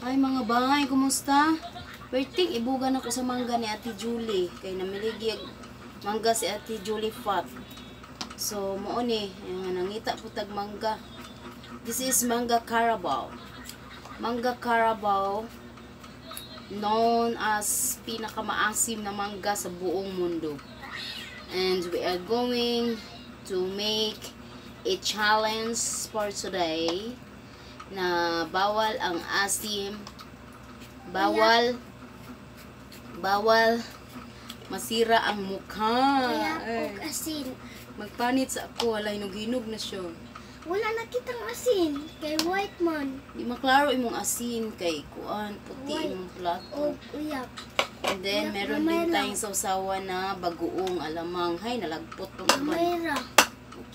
Ay mga bahay, kumusta? Perting ibugan ako sa mangga ni Ate Julie. Kay namiligig mangga si Ate Julie Fat. So, mo ni, nangita po tag mangga. This is Mangga Carabao. Mangga Carabao, known as pinakamaasim na mangga sa buong mundo. And we are going to make a challenge for today na bawal ang asim, bawal masira ang mukha. Kaya asin. Magpanit sa ako, wala hinog-hinog na siya. Wala na kitang asin. Kay white man. Di maklaro imong asin kay kuan, puti White. imong plato. O uyap. And then, Uyap meron na din mayra. tayong sausawa na bagoong alamang. Hay, nalagpot tong iban. Mayra.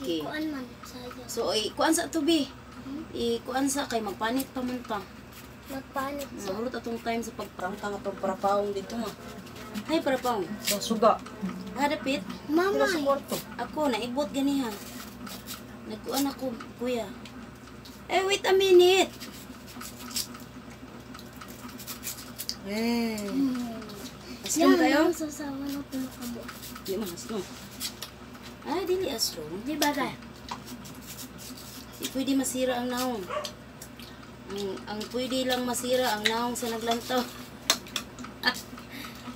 Okay. Kuan man. Sayang. So, kuan sa tubi. Kuan sa kay magpanit pa man ta. Magpanit sa. Mahulot atong time sa pagprangta nga Pagparapaong dito ha. Hay, parapang. Sa suga. Hadapit. Mama. Sa kwarto. Ako, naibot ganihan. Nagkuan ako, kuya. Wait a minute. Astom tayo? Yan, sasawa ng pinakabo. Di man, astom. Ay, dili astom. Di ba kaya? Di pwede masira ang naong. Ang pwede lang masira ang naong sa naglantaw.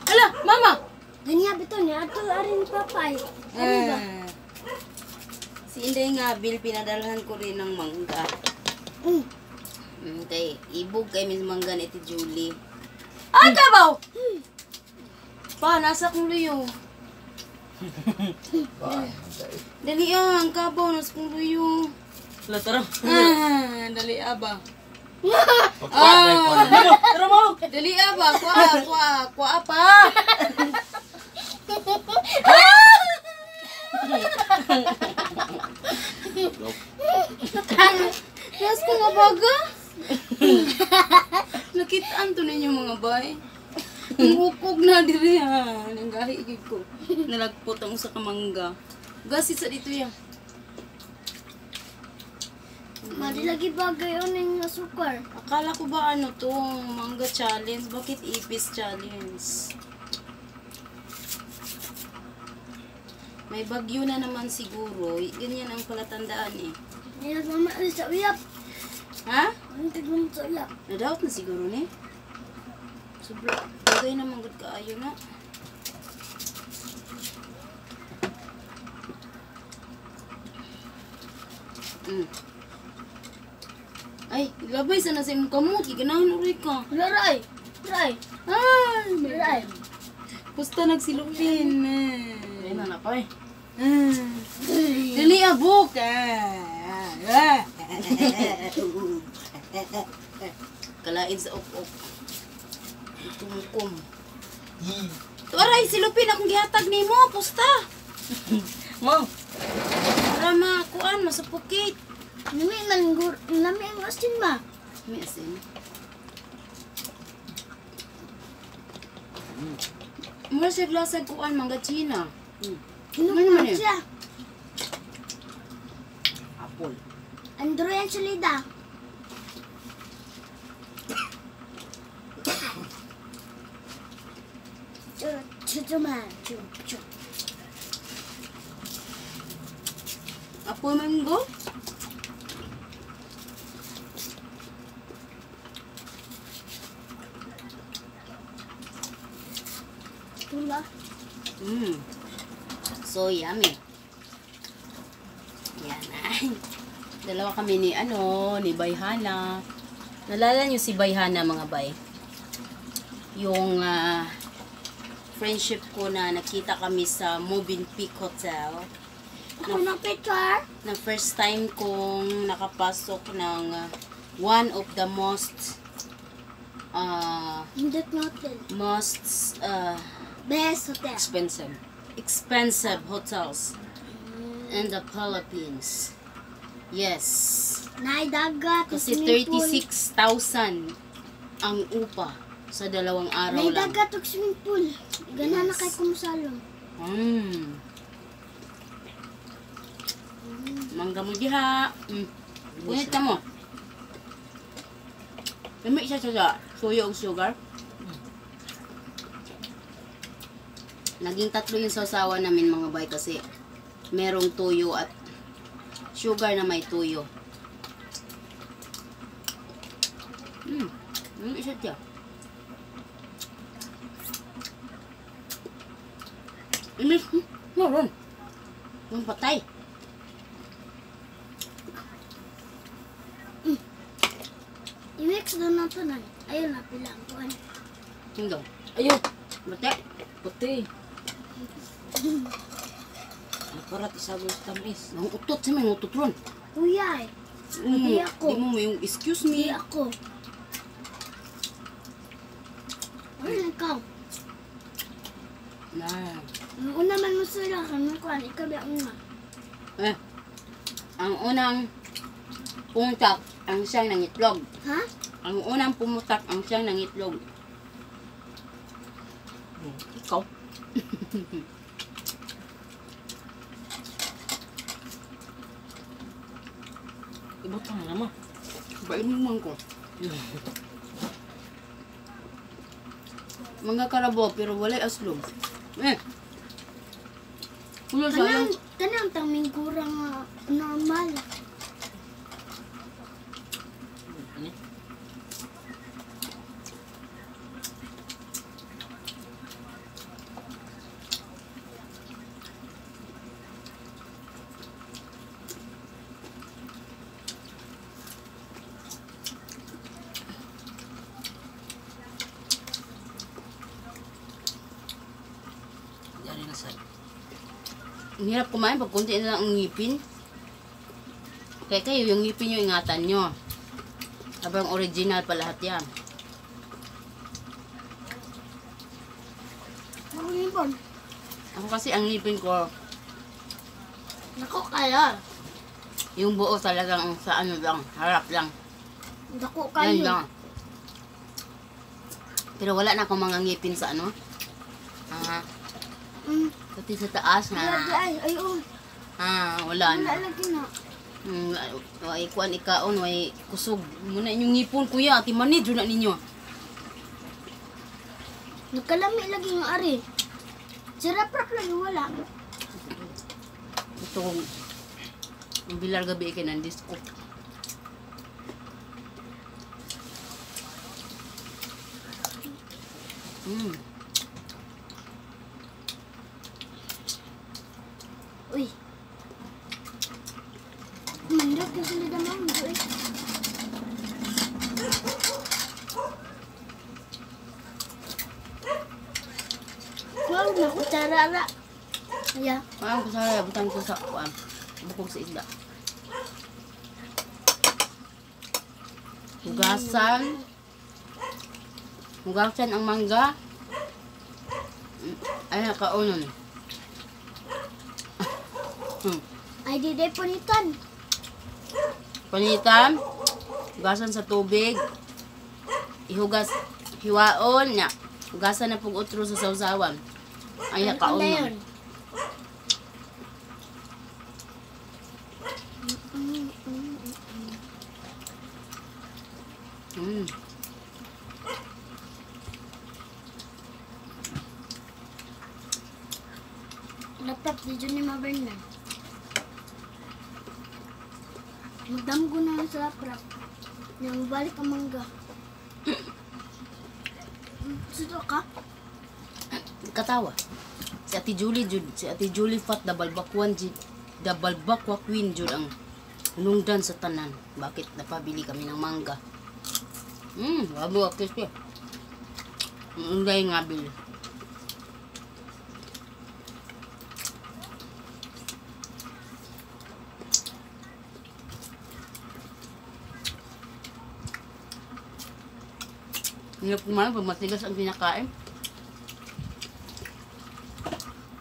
Hala, mama! Ganyan bito niya. Ato arin papay. Ano ba? Si Inday nga, Bill, pinadalhan ko rin ng mangga. Kay, ibog kay Miss Mangga ni Ate Julie. Ay, kabaw! Pa, nasa kong luyo. Dali ang kabaw, nasa kong luyo. Latara. Dali ba? Tara mo. Dali ba? Kuha pa. Yes, ko nga baga. Nakitaan to ninyo mga bay. Ang ukog na diri ha. Nanggahi ko. Nalagpot ang usa ka mangga. Gasit sa dito ya. Madi lagi bagay o ng asukar. Akala ko ba ano to, mangga challenge? Bakit ipis challenge? May bagyo na naman siguro. Ganyan ang palatandaan eh. Ayan, mama, sa uyap. Ha? Ang tignan sa uyap. Na-doubt na siguro ni. Sobra. Bagay naman good kaayo na. Ay, labay sana sa imong kamot. Ganahan ulit ka. Laray! Laray! Ay, Laray! Pusta nagsilupin. Ayun na pa eh. Dali abok. Kalain sa ok-ok. Itungkom. Tuaray, silupin akong gihatag ni mo. Pusta. Mom. Para makuan, masupukit. Nami ang asin ba? May asin. Mura siya glasag kuan, mangga China. Kinukuha eh? siya. Apple. Andro yan sa lida. Chuchuman. Chuchu. Apo mango? Tula. So yummy. Yan ay. Dalawa kami ni ni Bayhana. Nalala niyo si Bayhana mga bay? Yung friendship ko na nakita kami sa Moving Peak Hotel. Ako na picture. Na first time kong nakapasok ng one of the most Hindot hotel. Best hotel. expensive hotels in the Philippines. Yes. Nay dagat. Kasi swimming pool. 36,000 ang upa sa 2 araw Nay lang. dagat ug swimming pool. Gana na Yes. kay kumusalon. Mangga mo diha. Punit ka mo. Lami siya sa suyo o sugar. Naging tatlo yung sausawa namin mga bay kasi merong tuyo at sugar na may tuyo. Lami siya. Imis, meron. Yung patay. I-mix doon na ito na. Ayun na, pilang ko. Tinggal. Ayun. Patay. Puti. Para tisagol sa tamis. Ang utot siya, may utot ron. Kuya eh. Hindi ako. Di mo yung excuse Hindi me. ako. Ano ikaw? Na. Ang una man mo sila, kami ko, ikaw ba ang una? Ang unang pumutak ang siyang nangitlog. Ha? Ang unang pumutak ang siyang nangitlog. Ikaw. Ibutang na mo. Bain mo ko. Mga karabo pero wala aslog. Kulo sayang. Kanang taming kurang normal. Ano? Yari na sa'yo. Ang hirap kumain pag kunti na lang ang ngipin. Kaya kayo, yung ngipin nyo, ingatan nyo. Habang original pa lahat yan. Ako nipon. Ako kasi ang ngipin ko, Nako kaya. yung buo talagang sa ano lang, harap lang. Nako Yan kayo. lang. Pero wala na akong mga ngipin sa ano. Pati sa taas Wala na. ay, ayun. Wala Wala na. lagi na. Way kuan ikaon, way kusog. Muna inyong ngipon kuya, ati manid na ninyo. Nagkalami lagi ng ari. Sirap-rap lagi wala. Ito, yung bilar gabi kay nandis ko. Uy. Mandok yung sila damang doon. Wow, nakutarara. Yeah. Parang ko sa butang ko sa kuan. Bukog sa isda. Hugasan. Hugasan ang mangga. Ay, kaunon. Ay, di day punitan. Panitan. Hugasan sa tubig. Ihugas. Hiwaon niya. Hugasan na pag utro sa sausawan. Ay, Ano kaunon. yun? Laptop di dyan ni Mabernan. Magdamgo na sa laptop. Nang balik ang mangga. Suto ka? Katawa. Si Ate Julie jud, si Ate Julie Fat double bakwa queen jud ang nungdan sa tanan. Bakit napabili kami ng mangga? Wabo akis ko. Unday nga bil. Hirap kumain pag matigas ang kinakain.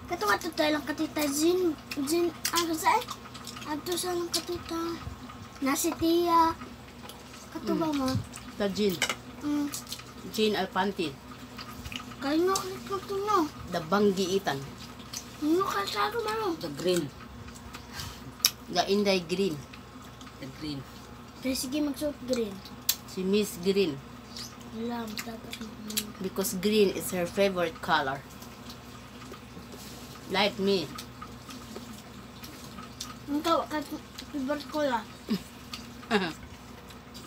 Kato nga tayo lang katita Jin. Ano sa eh? Ato sa lang katita. Nasi Tia. Kato ba mo? Sa gin. Gin Alpantin. Kayo nga ulit ko ito no. The Banggiitan. Ano ka sa ako maro? The green. The Inday Green. The green. Kaya sige magsuot green. Si Miss Green. Alam, dapat mo. Because green is her favorite color. Like me. Ang tawa ka, favorite ko lang.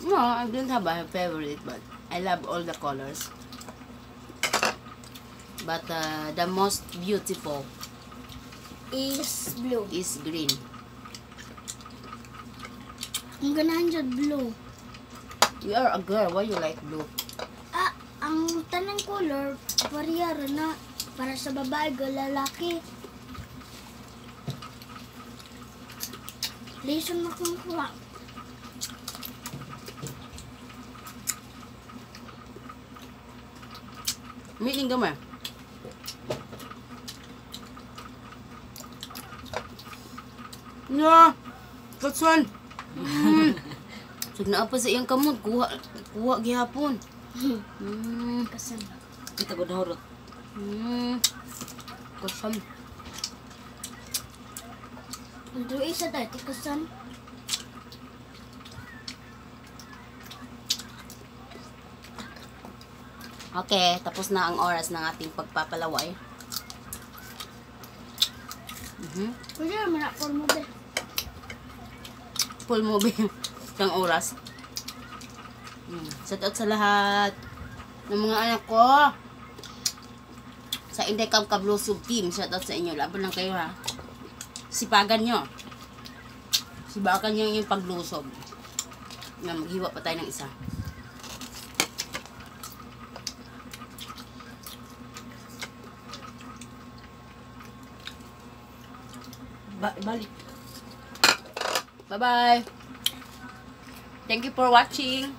No, I don't have a favorite, but I love all the colors. But the most beautiful Is blue. is green. Ang ganahan dyan, blue. You are a girl. Why you like blue? Ah, ang tanang color, parehara na. Para sa babae, lalaki. Lesson na kung kuha. Meeting ka mo. No, katsan. Sug naa pa sa iyang kamot, kuha gihapon. Kasan. Kita ko nahurot. Katsan. Ang tuloy isa dati, kasan. Okay, tapos na ang oras ng ating pagpapalaway. Pwede naman ako mo ba? Full movie ng oras. Shout out sa lahat ng mga anak ko. Sa Inday Camp Kablusub team, shout out sa inyo. Laban lang kayo ha. Sipagan nyo. Sipagan nyo yung paglusob. Na maghiwa pa tayo ng isa. Balik. Bye-bye. Thank you for watching.